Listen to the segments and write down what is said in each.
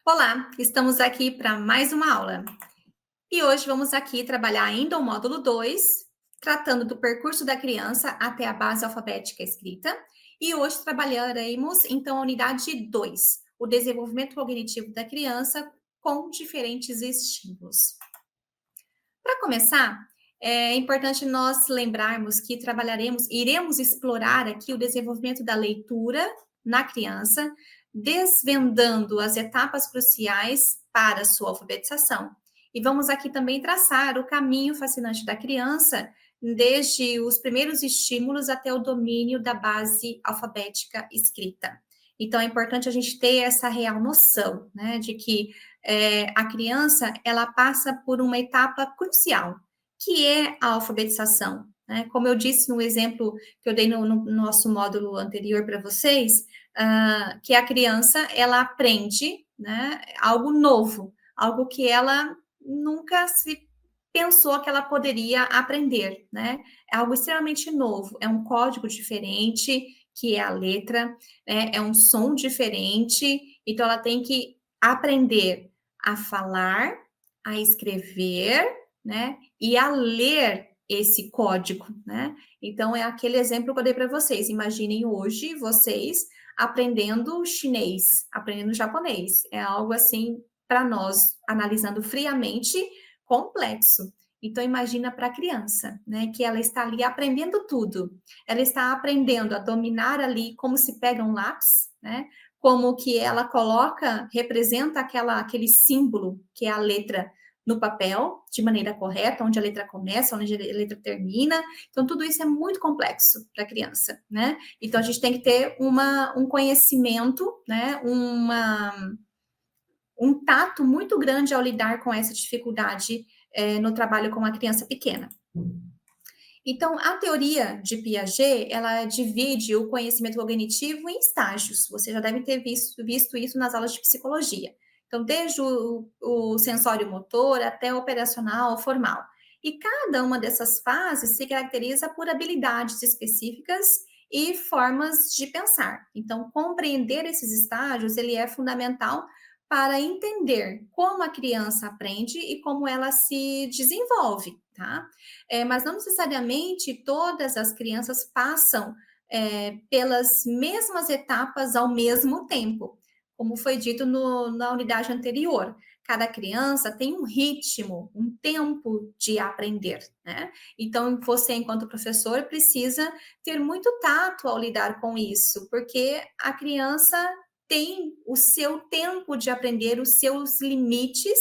Olá, estamos aqui para mais uma aula. E hoje vamos aqui trabalhar ainda o módulo 2, tratando do percurso da criança até a base alfabética escrita. E hoje trabalharemos então a unidade 2, o desenvolvimento cognitivo da criança com diferentes estímulos. Para começar, é importante nós lembrarmos que iremos explorar aqui o desenvolvimento da leitura na criança, desvendando as etapas cruciais para a sua alfabetização. E vamos aqui também traçar o caminho fascinante da criança, desde os primeiros estímulos até o domínio da base alfabética escrita. Então, é importante a gente ter essa real noção, né, de que a criança ela passa por uma etapa crucial, que é a alfabetização. Né? Como eu disse no exemplo que eu dei no nosso módulo anterior para vocês, que a criança ela aprende, né, algo novo, algo que ela nunca se pensou que ela poderia aprender, né? É algo extremamente novo, é um código diferente, que é a letra, né? É um som diferente, então ela tem que aprender a falar, a escrever, né? E a ler esse código, né? Então é aquele exemplo que eu dei para vocês. Imaginem hoje vocês aprendendo chinês, aprendendo japonês. É algo assim para nós, analisando friamente, complexo. Então imagina para a criança, né, que ela está ali aprendendo tudo. Ela está aprendendo a dominar ali como se pega um lápis, né? Como que ela coloca, representa aquele símbolo que é a letra no papel, de maneira correta, onde a letra começa, onde a letra termina. Então, tudo isso é muito complexo para a criança, né? Então, a gente tem que ter um conhecimento, né? Um tato muito grande ao lidar com essa dificuldade no trabalho com a criança pequena. Então, a teoria de Piaget, ela divide o conhecimento cognitivo em estágios. Você já deve ter visto isso nas aulas de psicologia. Então, desde o sensório motor até o operacional formal. E cada uma dessas fases se caracteriza por habilidades específicas e formas de pensar. Então, compreender esses estágios, ele é fundamental para entender como a criança aprende e como ela se desenvolve, tá? Mas não necessariamente todas as crianças passam pelas mesmas etapas ao mesmo tempo, como foi dito na unidade anterior. Cada criança tem um ritmo, um tempo de aprender, né? Então, você, enquanto professor, precisa ter muito tato ao lidar com isso, porque a criança tem o seu tempo de aprender, os seus limites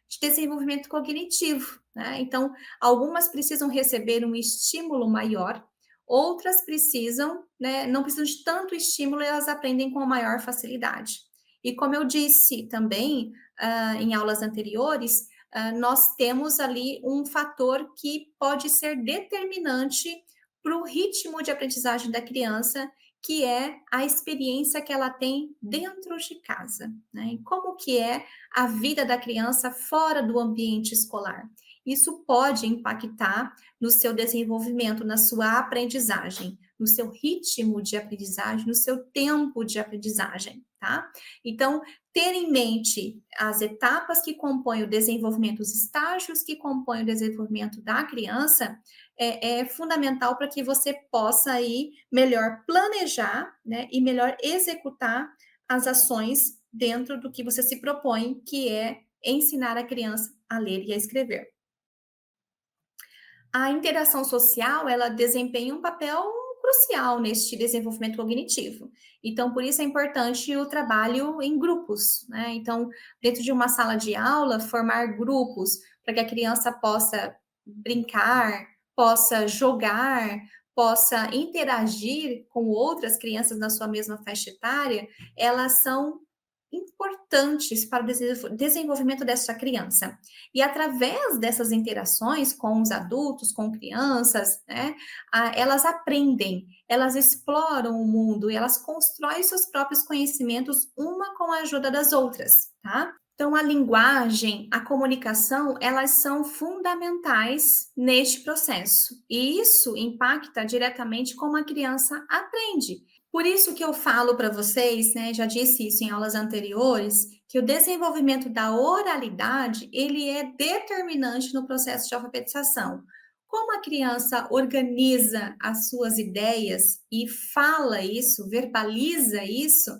de desenvolvimento cognitivo, né? Então, algumas precisam receber um estímulo maior, outras precisam, né, não precisam de tanto estímulo e elas aprendem com maior facilidade. E como eu disse também em aulas anteriores, nós temos ali um fator que pode ser determinante para o ritmo de aprendizagem da criança, que é a experiência que ela tem dentro de casa, né? E como que é a vida da criança fora do ambiente escolar. Isso pode impactar no seu desenvolvimento, na sua aprendizagem, no seu ritmo de aprendizagem, no seu tempo de aprendizagem, tá? Então, ter em mente as etapas que compõem o desenvolvimento, os estágios que compõem o desenvolvimento da criança é fundamental para que você possa aí melhor planejar, né, e melhor executar as ações dentro do que você se propõe, que é ensinar a criança a ler e a escrever. A interação social, ela desempenha um papel crucial neste desenvolvimento cognitivo. Então, por isso é importante o trabalho em grupos, né? Então, dentro de uma sala de aula, formar grupos para que a criança possa brincar, possa jogar, possa interagir com outras crianças na sua mesma faixa etária, elas são importantes para o desenvolvimento dessa criança. E através dessas interações com os adultos, com crianças, né, elas aprendem, elas exploram o mundo e elas constroem seus próprios conhecimentos, uma com a ajuda das outras, tá? Então, a linguagem, a comunicação, elas são fundamentais neste processo. E isso impacta diretamente como a criança aprende. Por isso que eu falo para vocês, né, já disse isso em aulas anteriores, que o desenvolvimento da oralidade, ele é determinante no processo de alfabetização. Como a criança organiza as suas ideias e fala isso, verbaliza isso,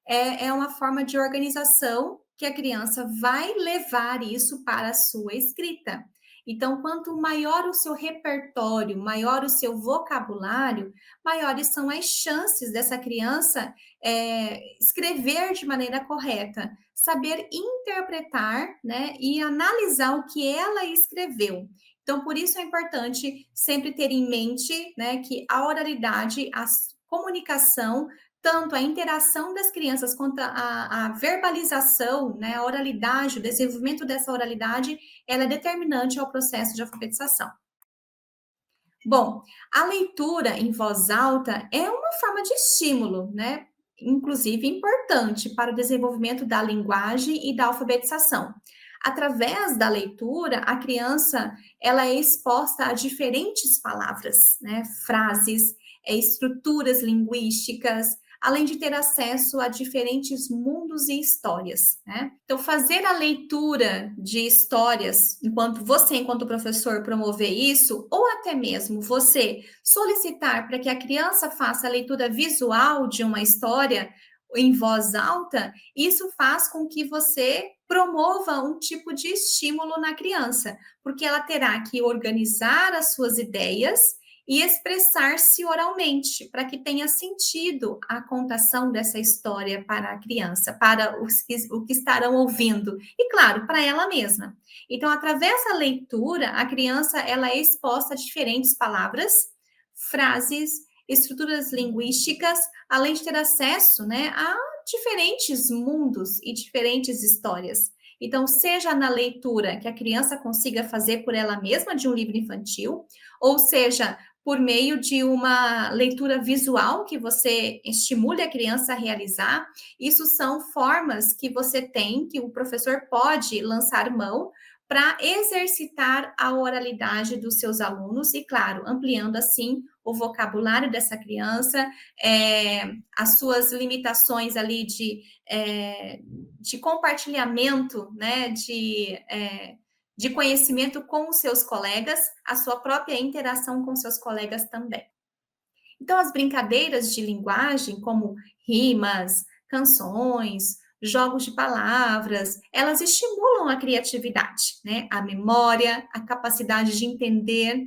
é uma forma de organização que a criança vai levar isso para a sua escrita. Então, quanto maior o seu repertório, maior o seu vocabulário, maiores são as chances dessa criança escrever de maneira correta, saber interpretar, né, e analisar o que ela escreveu. Então, por isso é importante sempre ter em mente, né, que a oralidade, a comunicação, tanto a interação das crianças quanto a verbalização, né, a oralidade, o desenvolvimento dessa oralidade, ela é determinante ao processo de alfabetização. Bom, a leitura em voz alta é uma forma de estímulo, né? Inclusive importante para o desenvolvimento da linguagem e da alfabetização. Através da leitura, a criança ela é exposta a diferentes palavras, né? Frases, estruturas linguísticas, além de ter acesso a diferentes mundos e histórias, né? Então, fazer a leitura de histórias, enquanto professor, promover isso, ou até mesmo você solicitar para que a criança faça a leitura visual de uma história em voz alta, isso faz com que você promova um tipo de estímulo na criança, porque ela terá que organizar as suas ideias e expressar-se oralmente, para que tenha sentido a contação dessa história para a criança, para o que estarão ouvindo, e claro, para ela mesma. Então, através da leitura, a criança ela é exposta a diferentes palavras, frases, estruturas linguísticas, além de ter acesso, né, a diferentes mundos e diferentes histórias. Então, seja na leitura que a criança consiga fazer por ela mesma de um livro infantil, ou seja, por meio de uma leitura visual que você estimule a criança a realizar. Isso são formas que você tem, que o professor pode lançar mão para exercitar a oralidade dos seus alunos e, claro, ampliando assim o vocabulário dessa criança, as suas limitações ali de compartilhamento, né, de conhecimento com os seus colegas, a sua própria interação com seus colegas também. Então, as brincadeiras de linguagem, como rimas, canções, jogos de palavras, elas estimulam a criatividade, né? A memória, a capacidade de entender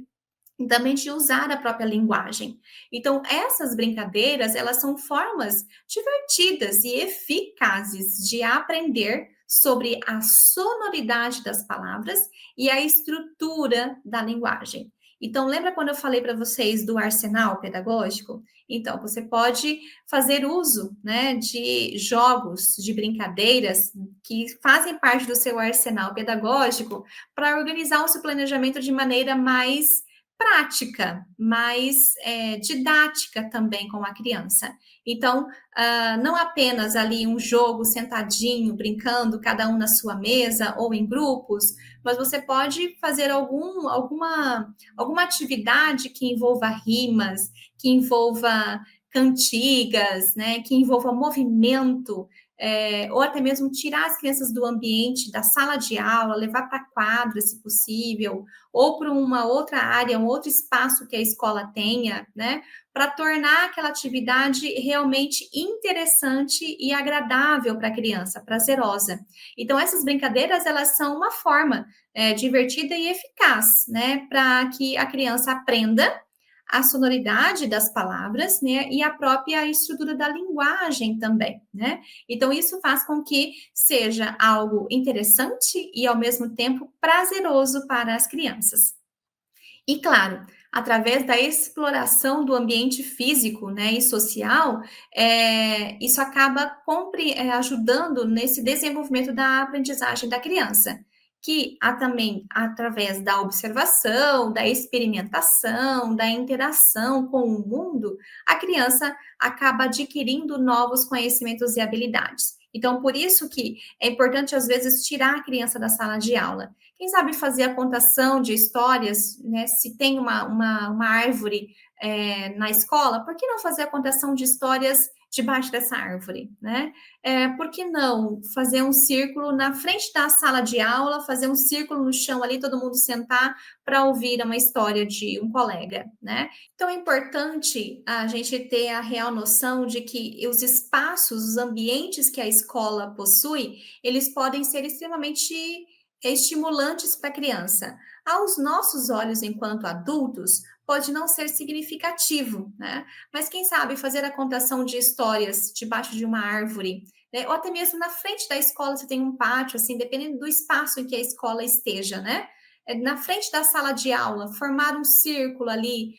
e também de usar a própria linguagem. Então, essas brincadeiras, elas são formas divertidas e eficazes de aprender sobre a sonoridade das palavras e a estrutura da linguagem. Então, lembra quando eu falei para vocês do arsenal pedagógico? Então, você pode fazer uso, né, de jogos, de brincadeiras que fazem parte do seu arsenal pedagógico para organizar o seu planejamento de maneira mais prática, mais didática também com a criança. Então, não apenas ali um jogo sentadinho, brincando, cada um na sua mesa ou em grupos, mas você pode fazer alguma atividade que envolva rimas, que envolva cantigas, né, que envolva movimento, ou até mesmo tirar as crianças do ambiente da sala de aula, levar para a quadra, se possível, ou para uma outra área, um outro espaço que a escola tenha, né, para tornar aquela atividade realmente interessante e agradável para a criança, prazerosa. Então, essas brincadeiras, elas são uma forma divertida e eficaz, né, para que a criança aprenda a sonoridade das palavras, né, e a própria estrutura da linguagem também, né? Então, isso faz com que seja algo interessante e, ao mesmo tempo, prazeroso para as crianças. E, claro, através da exploração do ambiente físico, né, e social, isso acaba ajudando nesse desenvolvimento da aprendizagem da criança, que há também, através da observação, da experimentação, da interação com o mundo, a criança acaba adquirindo novos conhecimentos e habilidades. Então, por isso que é importante, às vezes, tirar a criança da sala de aula. Quem sabe fazer a contação de histórias, né? Se tem uma árvore na escola, por que não fazer a contação de histórias debaixo dessa árvore, né? Por que não fazer um círculo na frente da sala de aula, fazer um círculo no chão ali, todo mundo sentar para ouvir uma história de um colega, né? Então é importante a gente ter a real noção de que os espaços, os ambientes que a escola possui, eles podem ser extremamente estimulantes para a criança. Aos nossos olhos, enquanto adultos, pode não ser significativo, né? Mas quem sabe fazer a contação de histórias debaixo de uma árvore, né? Ou até mesmo na frente da escola, você tem um pátio, assim, dependendo do espaço em que a escola esteja, né? Na frente da sala de aula, formar um círculo ali,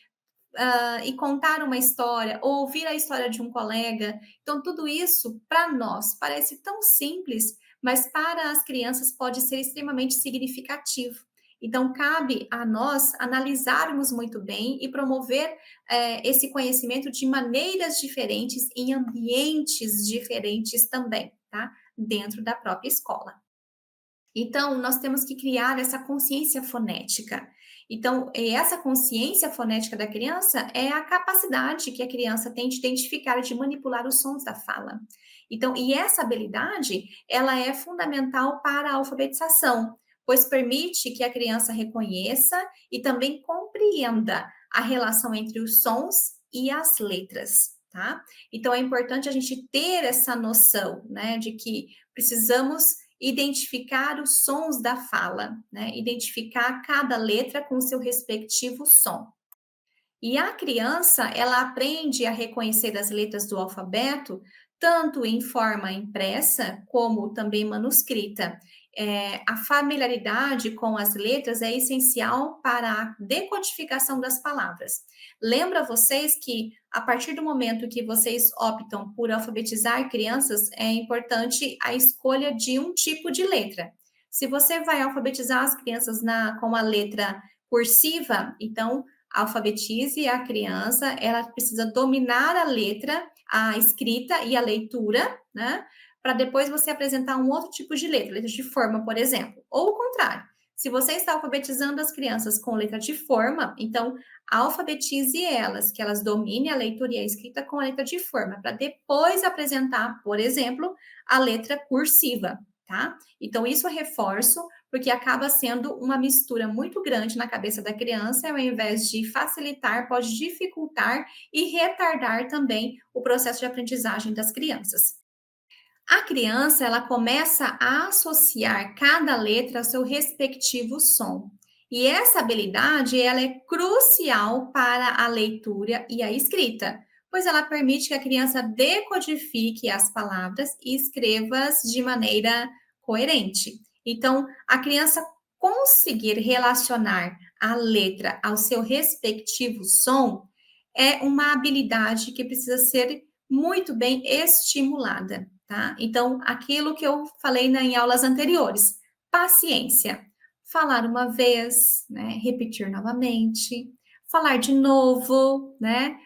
e contar uma história, ou ouvir a história de um colega. Então, tudo isso, para nós, parece tão simples, mas para as crianças pode ser extremamente significativo. Então, cabe a nós analisarmos muito bem e promover esse conhecimento de maneiras diferentes, em ambientes diferentes também, tá? Dentro da própria escola. Então, nós temos que criar essa consciência fonética. Então, essa consciência fonética da criança é a capacidade que a criança tem de identificar e de manipular os sons da fala. Então, e essa habilidade, ela é fundamental para a alfabetização, pois permite que a criança reconheça e também compreenda a relação entre os sons e as letras, tá? Então, é importante a gente ter essa noção, né, de que precisamos identificar os sons da fala, né? Identificar cada letra com seu respectivo som. E a criança, ela aprende a reconhecer as letras do alfabeto, tanto em forma impressa, como também manuscrita. A familiaridade com as letras é essencial para a decodificação das palavras. Lembra vocês que, a partir do momento que vocês optam por alfabetizar crianças, é importante a escolha de um tipo de letra. Se você vai alfabetizar as crianças com a letra cursiva, então alfabetize a criança, ela precisa dominar a letra, a escrita e a leitura, né? Para depois você apresentar um outro tipo de letra de forma, por exemplo. Ou o contrário, se você está alfabetizando as crianças com letra de forma, então alfabetize elas, que elas dominem a leitura e a escrita com a letra de forma, para depois apresentar, por exemplo, a letra cursiva, tá? Então, isso eu reforço, porque acaba sendo uma mistura muito grande na cabeça da criança, ao invés de facilitar, pode dificultar e retardar também o processo de aprendizagem das crianças. A criança, ela começa a associar cada letra ao seu respectivo som. E essa habilidade, ela é crucial para a leitura e a escrita, pois ela permite que a criança decodifique as palavras e escreva-as de maneira coerente. Então, a criança conseguir relacionar a letra ao seu respectivo som é uma habilidade que precisa ser muito bem estimulada, tá? Então, aquilo que eu falei em aulas anteriores, paciência. Falar uma vez, né? Repetir novamente, falar de novo, né?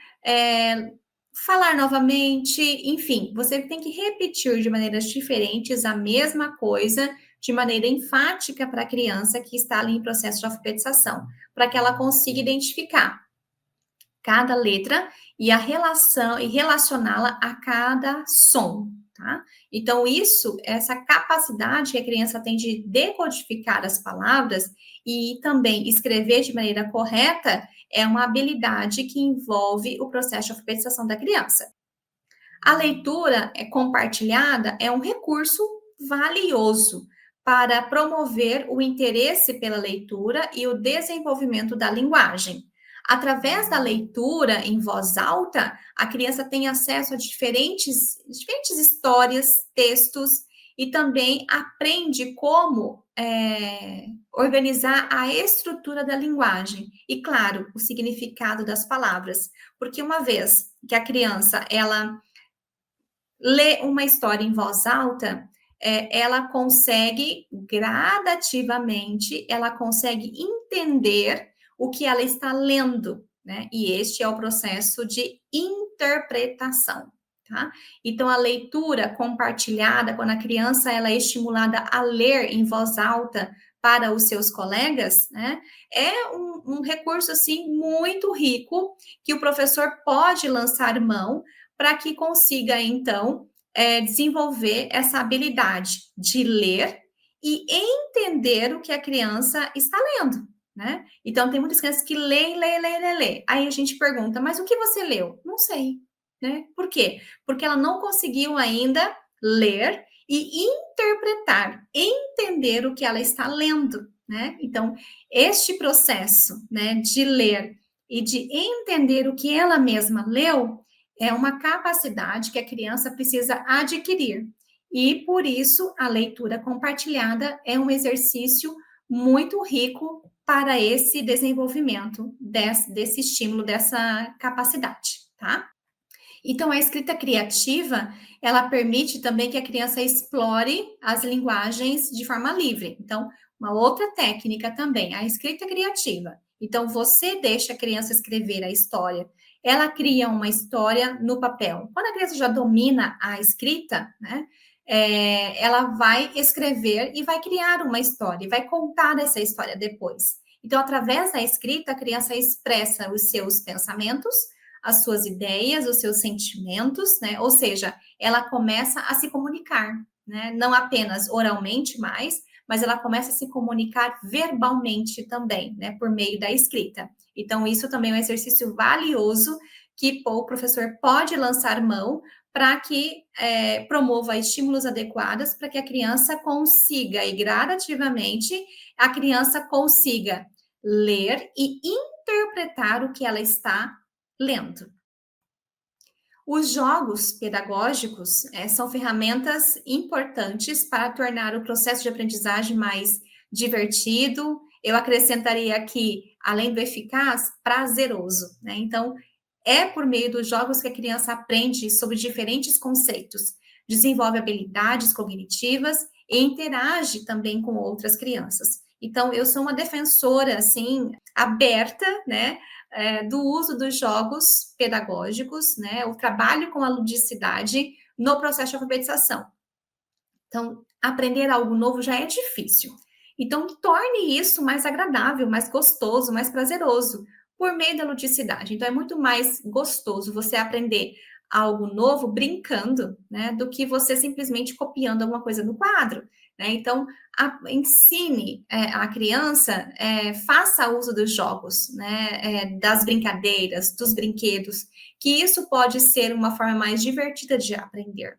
Falar novamente, enfim, você tem que repetir de maneiras diferentes a mesma coisa, de maneira enfática para a criança que está ali em processo de alfabetização, para que ela consiga identificar cada letra e a relação e relacioná-la a cada som, tá? Então isso, essa capacidade que a criança tem de decodificar as palavras e também escrever de maneira correta é uma habilidade que envolve o processo de alfabetização da criança. A leitura compartilhada é um recurso valioso para promover o interesse pela leitura e o desenvolvimento da linguagem. Através da leitura em voz alta, a criança tem acesso a diferentes histórias, textos e também aprende como organizar a estrutura da linguagem e, claro, o significado das palavras. Porque uma vez que a criança ela lê uma história em voz alta, ela consegue gradativamente, ela consegue entender o que ela está lendo, né? E este é o processo de interpretação, tá? Então, a leitura compartilhada, quando a criança ela é estimulada a ler em voz alta para os seus colegas, né? É um recurso, assim, muito rico que o professor pode lançar mão para que consiga, então, desenvolver essa habilidade de ler e entender o que a criança está lendo, né? Então, tem muitas crianças que leem, leem, leem, leem, leem. Aí a gente pergunta, mas o que você leu? Não sei, né? Por quê? Porque ela não conseguiu ainda ler e interpretar, entender o que ela está lendo, né? Então, este processo, né, de ler e de entender o que ela mesma leu é uma capacidade que a criança precisa adquirir. E por isso a leitura compartilhada é um exercício muito rico para esse desenvolvimento desse estímulo, dessa capacidade, tá? Então, a escrita criativa, ela permite também que a criança explore as linguagens de forma livre. Então, uma outra técnica também, a escrita criativa. Então, você deixa a criança escrever a história. Ela cria uma história no papel. Quando a criança já domina a escrita, né, ela vai escrever e vai criar uma história, e vai contar essa história depois. Então, através da escrita, a criança expressa os seus pensamentos, as suas ideias, os seus sentimentos, né? Ou seja, ela começa a se comunicar, né? Não apenas oralmente mais, mas ela começa a se comunicar verbalmente também, né? Por meio da escrita. Então, isso também é um exercício valioso que o professor pode lançar mão para que promova estímulos adequados para que a criança consiga, e gradativamente, a criança consiga ler e interpretar o que ela está lendo. Os jogos pedagógicos são ferramentas importantes para tornar o processo de aprendizagem mais divertido. Eu acrescentaria aqui, além do eficaz, prazeroso, né? Então, é por meio dos jogos que a criança aprende sobre diferentes conceitos, desenvolve habilidades cognitivas e interage também com outras crianças. Então, eu sou uma defensora, assim, aberta, né, do uso dos jogos pedagógicos, né, o trabalho com a ludicidade no processo de alfabetização. Então, aprender algo novo já é difícil. Então, torne isso mais agradável, mais gostoso, mais prazeroso, por meio da ludicidade. Então, é muito mais gostoso você aprender algo novo brincando, né, do que você simplesmente copiando alguma coisa no quadro. Né? Então, ensine a criança, faça uso dos jogos, né, das brincadeiras, dos brinquedos, que isso pode ser uma forma mais divertida de aprender.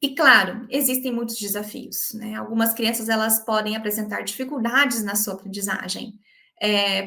E claro, existem muitos desafios, né? Algumas crianças elas podem apresentar dificuldades na sua aprendizagem.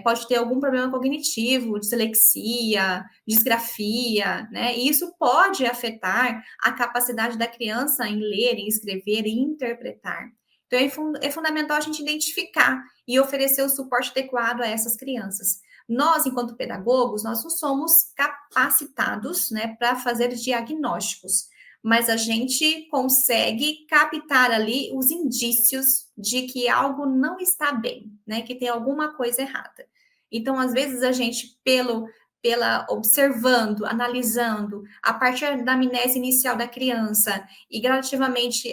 Pode ter algum problema cognitivo, dislexia, disgrafia, né? E isso pode afetar a capacidade da criança em ler, em escrever e interpretar. Então, é fundamental a gente identificar e oferecer o suporte adequado a essas crianças. Nós, enquanto pedagogos, nós não somos capacitados, né, para fazer diagnósticos, mas a gente consegue captar ali os indícios de que algo não está bem, né? Que tem alguma coisa errada. Então, às vezes, a gente, pela observando, analisando, a partir da amnésia inicial da criança e gradativamente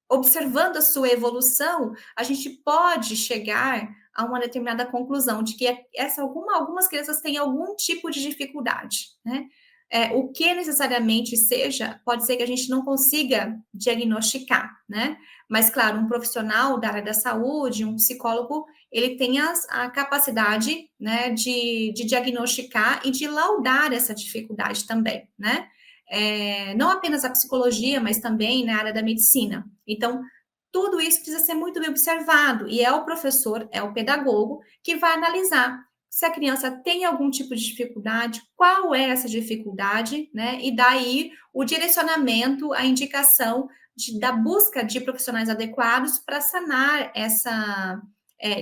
observando a sua evolução, a gente pode chegar a uma determinada conclusão de que algumas crianças têm algum tipo de dificuldade, né? O que necessariamente seja, pode ser que a gente não consiga diagnosticar, né? Mas, claro, um profissional da área da saúde, um psicólogo, ele tem a capacidade, né, de diagnosticar e de laudar essa dificuldade também, né? Não apenas a psicologia, mas também na área da medicina. Então, tudo isso precisa ser muito bem observado, e é o professor, é o pedagogo, que vai analisar se a criança tem algum tipo de dificuldade, qual é essa dificuldade, né? E daí o direcionamento, a indicação da busca de profissionais adequados para sanar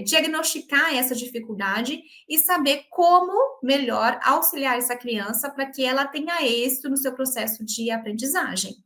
diagnosticar essa dificuldade e saber como melhor auxiliar essa criança para que ela tenha êxito no seu processo de aprendizagem.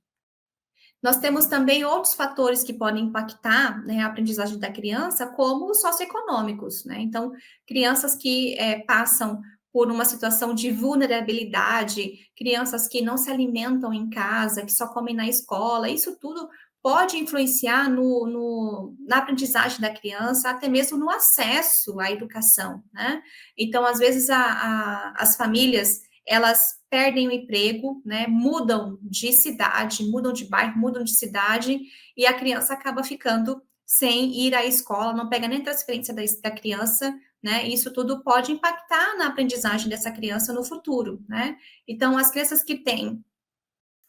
Nós temos também outros fatores que podem impactar, né, a aprendizagem da criança, como os socioeconômicos, né? Então, crianças que passam por uma situação de vulnerabilidade, crianças que não se alimentam em casa, que só comem na escola, isso tudo pode influenciar na aprendizagem da criança, até mesmo no acesso à educação, né? Então, às vezes, as famílias elas perdem o emprego, né, mudam de cidade, mudam de bairro, mudam de cidade, e a criança acaba ficando sem ir à escola, não pega nem transferência da criança, né? Isso tudo pode impactar na aprendizagem dessa criança no futuro, né? Então, as crianças que têm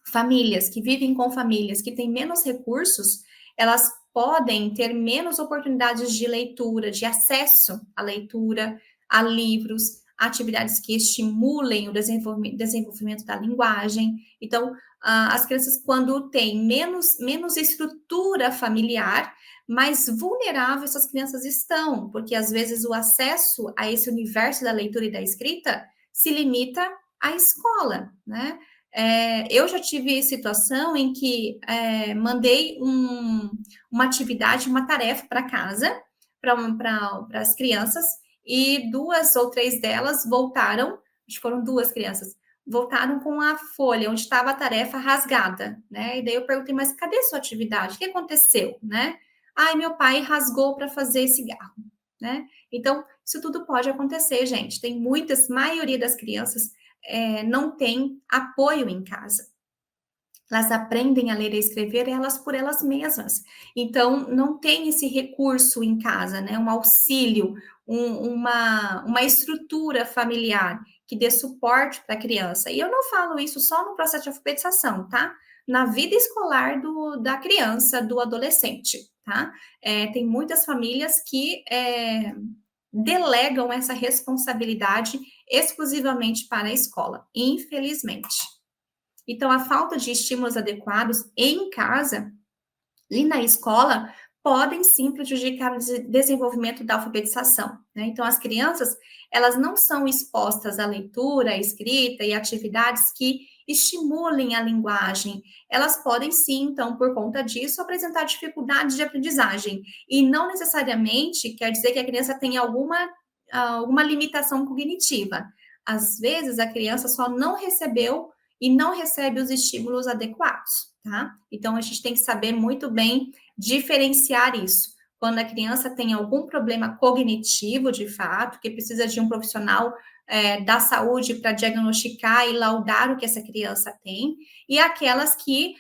famílias, que vivem com famílias que têm menos recursos, elas podem ter menos oportunidades de leitura, de acesso à leitura, a livros, atividades que estimulem o desenvolvimento da linguagem. Então, as crianças, quando têm menos estrutura familiar, mais vulneráveis essas crianças estão, porque às vezes o acesso a esse universo da leitura e da escrita se limita à escola, né? Eu já tive situação em que mandei uma atividade, uma tarefa para casa, para as crianças, e 2 ou 3 delas voltaram, acho que foram 2 crianças, voltaram com a folha onde estava a tarefa rasgada, né? E daí eu perguntei, mas cadê sua atividade? O que aconteceu, né? Ai, meu pai rasgou para fazer cigarro, né? Então, isso tudo pode acontecer, gente. Tem maioria das crianças não tem apoio em casa. Elas aprendem a ler e escrever elas por elas mesmas. Então, não tem esse recurso em casa, né? Um auxílio, uma estrutura familiar que dê suporte para a criança. E eu não falo isso só no processo de alfabetização, tá? Na vida escolar da criança, do adolescente, tá? Tem muitas famílias que delegam essa responsabilidade exclusivamente para a escola, infelizmente. Então, a falta de estímulos adequados em casa e na escola podem sim prejudicar o desenvolvimento da alfabetização, né? Então, as crianças, elas não são expostas à leitura, à escrita e atividades que estimulem a linguagem. Elas podem sim, então, por conta disso, apresentar dificuldades de aprendizagem. E não necessariamente quer dizer que a criança tenha alguma limitação cognitiva. Às vezes, a criança só não recebeu e não recebe os estímulos adequados, tá? Então, a gente tem que saber muito bem diferenciar isso. Quando a criança tem algum problema cognitivo, de fato, que precisa de um profissional da saúde para diagnosticar e laudar o que essa criança tem, e aquelas que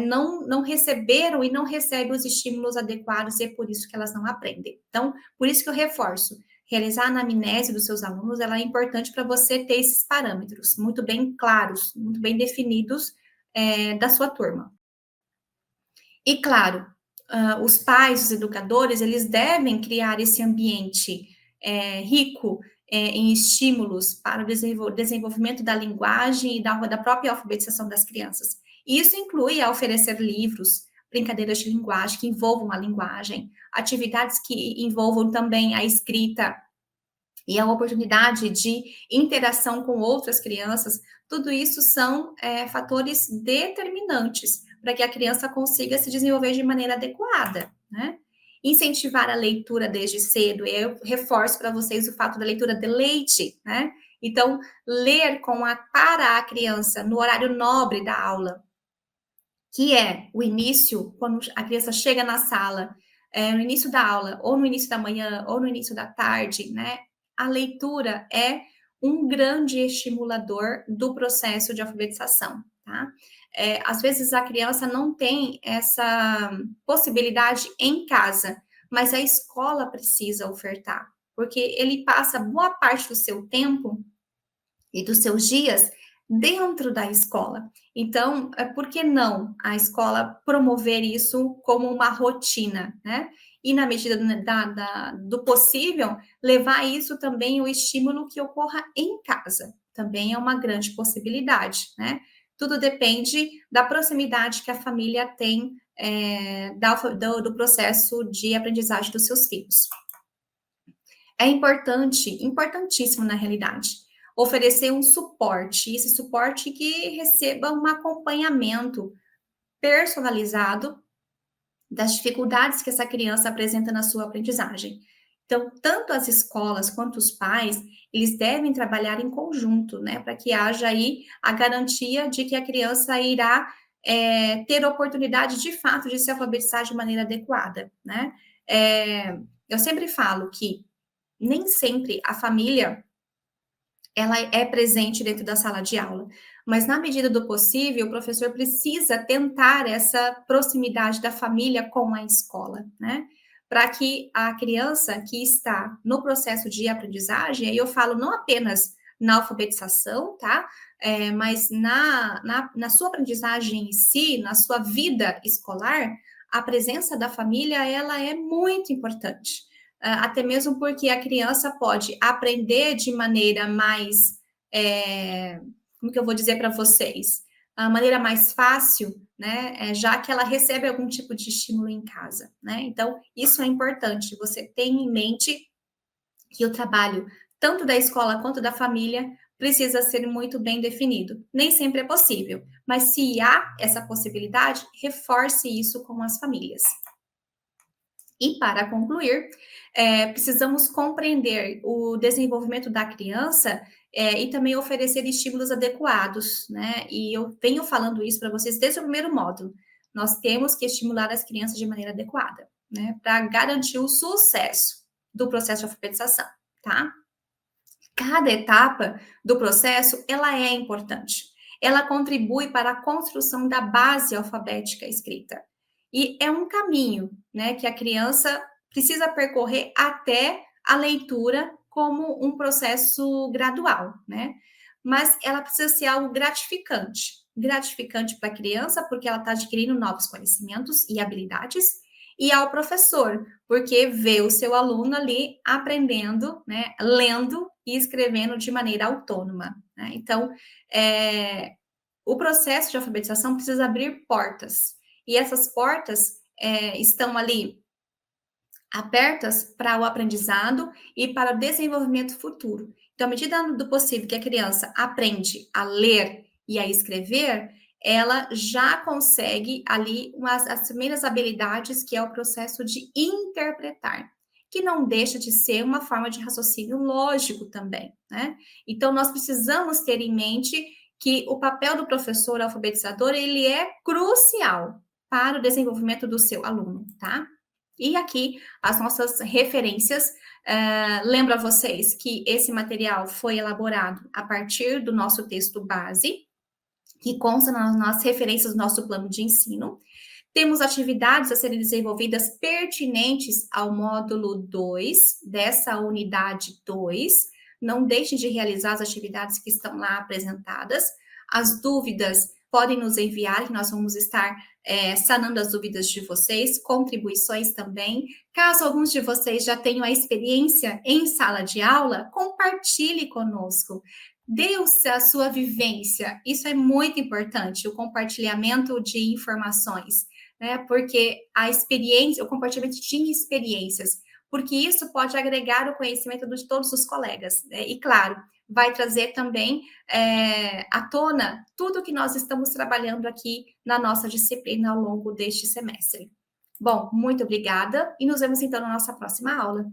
não receberam e não recebem os estímulos adequados, e é por isso que elas não aprendem. Então, por isso que eu reforço, realizar a anamnese dos seus alunos, ela é importante para você ter esses parâmetros muito bem claros, muito bem definidos da sua turma. E, claro, os pais, os educadores, eles devem criar esse ambiente rico em estímulos para o desenvolvimento da linguagem e da própria alfabetização das crianças. Isso inclui oferecer livros, brincadeiras de linguagem que envolvam a linguagem, atividades que envolvam também a escrita e a oportunidade de interação com outras crianças. Tudo isso são fatores determinantes para que a criança consiga se desenvolver de maneira adequada, né? Incentivar a leitura desde cedo, eu reforço para vocês o fato da leitura de leite, né? Então, ler para a criança no horário nobre da aula, que é o início, quando a criança chega na sala, no início da aula, ou no início da manhã, ou no início da tarde, né? A leitura é um grande estimulador do processo de alfabetização, tá? Às vezes a criança não tem essa possibilidade em casa, mas a escola precisa ofertar, porque ele passa boa parte do seu tempo e dos seus dias dentro da escola. Então, por que não a escola promover isso como uma rotina, né? E na medida do possível, levar isso também o estímulo que ocorra em casa. Também é uma grande possibilidade, né? Tudo depende da proximidade que a família tem do processo de aprendizagem dos seus filhos. É importante, importantíssimo na realidade, oferecer um suporte, esse suporte que receba um acompanhamento personalizado das dificuldades que essa criança apresenta na sua aprendizagem. Então, tanto as escolas quanto os pais, eles devem trabalhar em conjunto, né, para que haja aí a garantia de que a criança irá ter oportunidade de fato de se alfabetizar de maneira adequada, né? Eu sempre falo que nem sempre a família ela é presente dentro da sala de aula. Mas, na medida do possível, o professor precisa tentar essa proximidade da família com a escola, né? Para que a criança que está no processo de aprendizagem, aí eu falo não apenas na alfabetização, tá? Mas na sua aprendizagem em si, na sua vida escolar, a presença da família, ela é muito importante. Até mesmo porque a criança pode aprender de maneira mais, como que eu vou dizer para vocês? A maneira mais fácil, né? Já que ela recebe algum tipo de estímulo em casa, né? Então, isso é importante. Você tem em mente que o trabalho, tanto da escola quanto da família, precisa ser muito bem definido. Nem sempre é possível, mas se há essa possibilidade, reforce isso com as famílias. E para concluir, precisamos compreender o desenvolvimento da criança e também oferecer estímulos adequados, né? E eu venho falando isso para vocês desde o primeiro módulo. Nós temos que estimular as crianças de maneira adequada, né? Para garantir o sucesso do processo de alfabetização, tá? Cada etapa do processo, ela é importante. Ela contribui para a construção da base alfabética escrita. E é um caminho, né, que a criança precisa percorrer até a leitura como um processo gradual, né? Mas ela precisa ser algo gratificante. Gratificante para a criança, porque ela está adquirindo novos conhecimentos e habilidades, e ao professor, porque vê o seu aluno ali aprendendo, né, lendo e escrevendo de maneira autônoma, né? Então, o processo de alfabetização precisa abrir portas, e essas portas estão ali abertas para o aprendizado e para o desenvolvimento futuro. Então, à medida do possível que a criança aprende a ler e a escrever, ela já consegue ali as primeiras habilidades, que é o processo de interpretar, que não deixa de ser uma forma de raciocínio lógico também, né? Então, nós precisamos ter em mente que o papel do professor alfabetizador, ele é crucial para o desenvolvimento do seu aluno, tá? E aqui as nossas referências. Lembro a vocês que esse material foi elaborado a partir do nosso texto base, que consta nas referências do nosso plano de ensino. Temos atividades a serem desenvolvidas pertinentes ao módulo 2 dessa unidade 2. Não deixem de realizar as atividades que estão lá apresentadas. As dúvidas podem nos enviar, que nós vamos estar sanando as dúvidas de vocês, contribuições também. Caso alguns de vocês já tenham a experiência em sala de aula, compartilhe conosco. Dê a sua vivência, isso é muito importante, o compartilhamento de informações, né? Porque a experiência, o compartilhamento de experiências, porque isso pode agregar o conhecimento de todos os colegas, né? E claro, vai trazer também à tona tudo que nós estamos trabalhando aqui na nossa disciplina ao longo deste semestre. Bom, muito obrigada e nos vemos então na nossa próxima aula.